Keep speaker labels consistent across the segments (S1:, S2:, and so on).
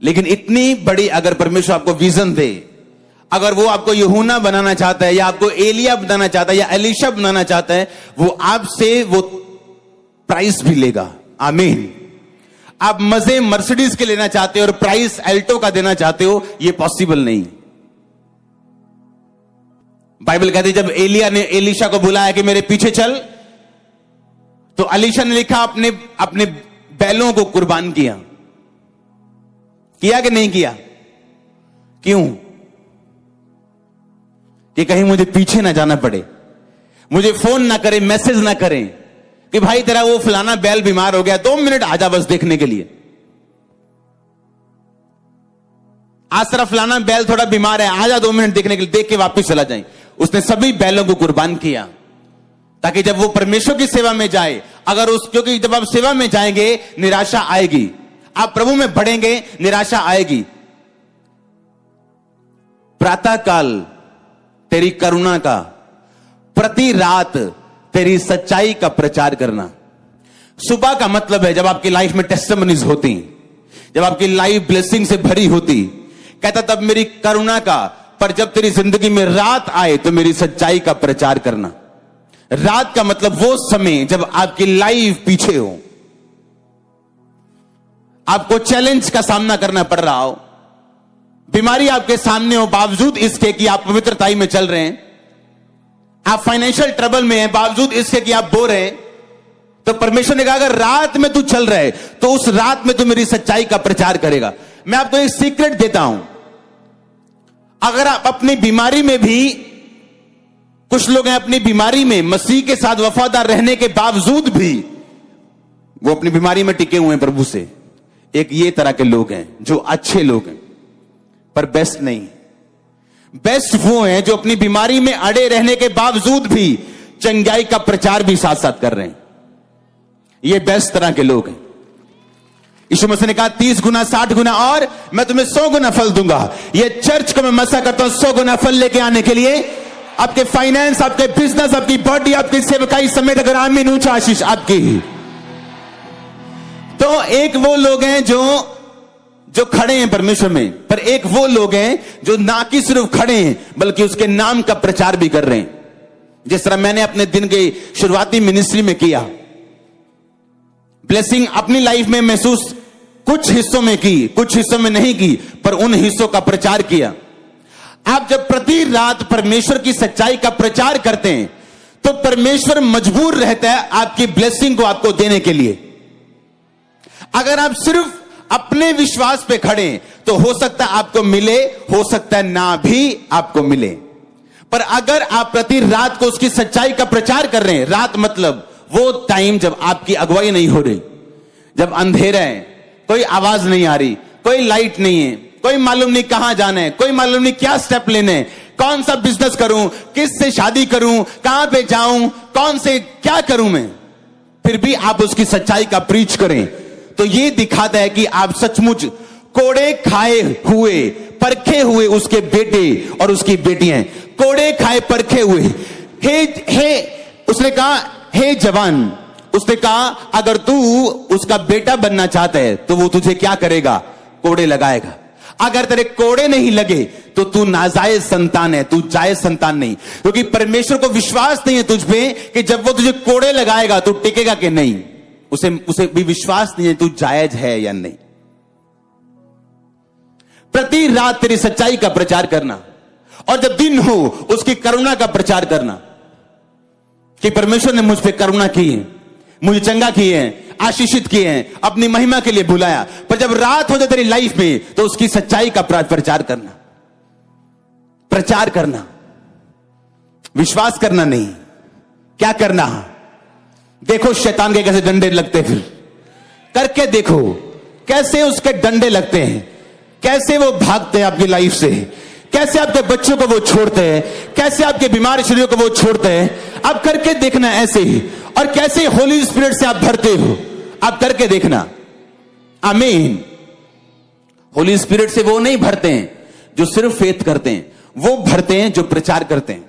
S1: लेकिन इतनी बड़ी अगर परमेश्वर आपको विजन दे, अगर वो आपको यूहन्ना बनाना चाहता है, या आपको एलिया बनाना चाहता है, या एलीशा बनाना चाहता है, वो आपसे वो प्राइस भी लेगा। आमीन। आप मजे मर्सिडीज के लेना चाहते हो और प्राइस एल्टो का देना चाहते हो, ये पॉसिबल नहीं। बाइबल कहती है जब एलिया ने एलीशा को बुलाया कि मेरे पीछे चल, तो एलीशा ने लिखा अपने अपने बैलों को कुर्बान किया कि नहीं किया? क्यों? कि कहीं मुझे पीछे ना जाना पड़े, मुझे फोन ना करें, मैसेज ना करें कि भाई तेरा वो फलाना बैल बीमार हो गया, 2 मिनट आजा बस देखने के लिए। आज तेरा फलाना बैल थोड़ा बीमार है, आजा 2 मिनट देखने के लिए, देख के वापस चला जाए। उसने सभी बैलों को कुर्बान किया ताकि जब वो परमेश्वर की सेवा में जाए, क्योंकि जब आप सेवा में जाएंगे निराशा आएगी, आप प्रभु में बढ़ेंगे निराशा आएगी। प्रातः काल तेरी करुणा का, प्रति रात तेरी सच्चाई का प्रचार करना। सुबह का मतलब है जब आपकी लाइफ में टेस्टिमनीज होती, जब आपकी लाइफ ब्लेसिंग से भरी होती, कहता तब मेरी करुणा का, पर जब तेरी जिंदगी में रात आए तो मेरी सच्चाई का प्रचार करना। रात का मतलब वो समय जब आपकी लाइफ पीछे हो, आपको चैलेंज का सामना करना पड़ रहा हो, बीमारी आपके सामने हो, बावजूद इसके कि आप पवित्रताई में चल रहे हैं, आप फाइनेंशियल ट्रबल में हैं, बावजूद इसके कि आप बोर हैं, तो परमेश्वर ने कहा अगर रात में तू चल रहा है तो उस रात में तू मेरी सच्चाई का प्रचार करेगा। मैं आपको एक सीक्रेट देता हूं, अगर आप अपनी बीमारी में भी, कुछ लोग हैं अपनी बीमारी में मसीह के साथ वफादार रहने के बावजूद भी वो अपनी बीमारी में टिके हुए हैं प्रभु से। एक ये तरह के लोग हैं जो अच्छे लोग हैं पर बेस्ट नहीं। बेस्ट वो हैं जो अपनी बीमारी में अड़े रहने के बावजूद भी चंगाई का प्रचार भी साथ साथ कर रहे हैं। ये बेस्ट तरह के लोग हैं। यीशु मसीह ने कहा 30 गुना 60 गुना और मैं तुम्हें 100 गुना फल दूंगा। ये चर्च को मैं मसा करता हूं 100 गुना फल लेके आने के लिए। आपके फाइनेंस, आपके बिजनेस, आपकी बॉडी, आपकी सेवकाई समेत अगर आमीन ऊंचा आशीष आपकी ही। तो एक वो लोग हैं जो खड़े हैं परमेश्वर में, पर एक वो लोग हैं जो ना कि सिर्फ खड़े हैं बल्कि उसके नाम का प्रचार भी कर रहे हैं। जिस तरह मैंने अपने दिन के शुरुआती मिनिस्ट्री में किया, ब्लेसिंग अपनी लाइफ में महसूस कुछ हिस्सों में की, कुछ हिस्सों में नहीं की, पर उन हिस्सों का प्रचार किया। आप जब प्रति रात परमेश्वर की सच्चाई का प्रचार करते हैं तो परमेश्वर मजबूर रहता है आपकी ब्लेसिंग को आपको देने के लिए। अगर आप सिर्फ अपने विश्वास पे खड़े तो हो सकता है आपको मिले, हो सकता है ना भी आपको मिले, पर अगर आप प्रति रात को उसकी सच्चाई का प्रचार कर रहे हैं, रात मतलब वो टाइम जब आपकी अगुवाई नहीं हो रही, जब अंधेरा है, कोई आवाज नहीं आ रही, कोई लाइट नहीं है, कोई मालूम नहीं कहां जाना है, कोई मालूम नहीं क्या स्टेप लेने हैं, कौन सा बिजनेस करूं, किस से शादी करूं, कहां पे जाऊं, कौन से क्या करूं मैं, फिर भी आप उसकी सच्चाई का प्रीच करें तो ये दिखाता है कि आप सचमुच कोड़े खाए हुए, परखे हुए उसके बेटे और उसकी बेटियां। कोड़े खाए परखे हुए। उसने कहा हे जवान, उसने कहा अगर तू उसका बेटा बनना चाहता है तो वो तुझे क्या करेगा? कोड़े लगाएगा। अगर तेरे कोड़े नहीं लगे तो तू नाजायज संतान है, तू जायज संतान नहीं, क्योंकि परमेश्वर को विश्वास नहीं है तुझ पे कि जब वो तुझे कोड़े लगाएगा तू टिकेगा कि नहीं। उसे भी विश्वास नहीं है तू जायज है या नहीं। प्रति रात तेरी सच्चाई का प्रचार करना, और जब दिन हो उसकी करुणा का प्रचार करना कि परमेश्वर ने मुझ पे करुणा की है, मुझे चंगा किए हैं, आशीषित किए हैं, अपनी महिमा के लिए बुलाया। पर जब रात हो जाए तेरी लाइफ में तो उसकी सच्चाई का प्रचार करना, प्रचार करना, विश्वास करना नहीं। क्या करना? देखो शैतान के कैसे डंडे लगते, फिर करके देखो कैसे उसके डंडे लगते हैं, कैसे वो भागते हैं आपकी लाइफ से, कैसे आपके बच्चों को वो छोड़ते हैं, कैसे आपके बीमार शरीरों को वो छोड़ते हैं। आप करके देखना ऐसे ही, और कैसे होली स्पिरिट से आप भरते हो, आप करके देखना। आमीन। होली स्पिरिट से वो नहीं भरते हैं जो सिर्फ फेथ करते हैं, वो भरते हैं जो प्रचार करते हैं,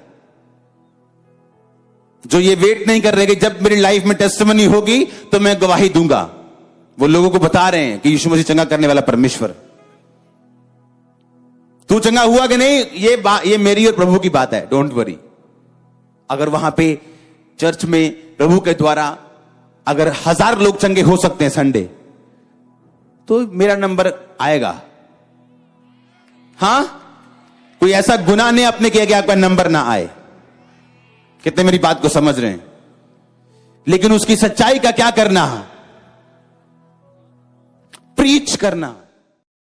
S1: जो ये वेट नहीं कर रहे कि जब मेरी लाइफ में टेस्टिमनी होगी तो मैं गवाही दूंगा। वो लोगों को बता रहे हैं कि यीशु मसीह चंगा करने वाला परमेश्वर। तू चंगा हुआ कि नहीं, ये मेरी और प्रभु की बात है, डोंट वरी। अगर वहां पे चर्च में प्रभु के द्वारा अगर 1000 लोग चंगे हो सकते हैं संडे, तो मेरा नंबर आएगा। हां, कोई ऐसा गुनाह नहीं आपने किया कि आपका नंबर ना आए। कितने मेरी बात को समझ रहे हैं? लेकिन उसकी सच्चाई का क्या करना है? प्रीच करना।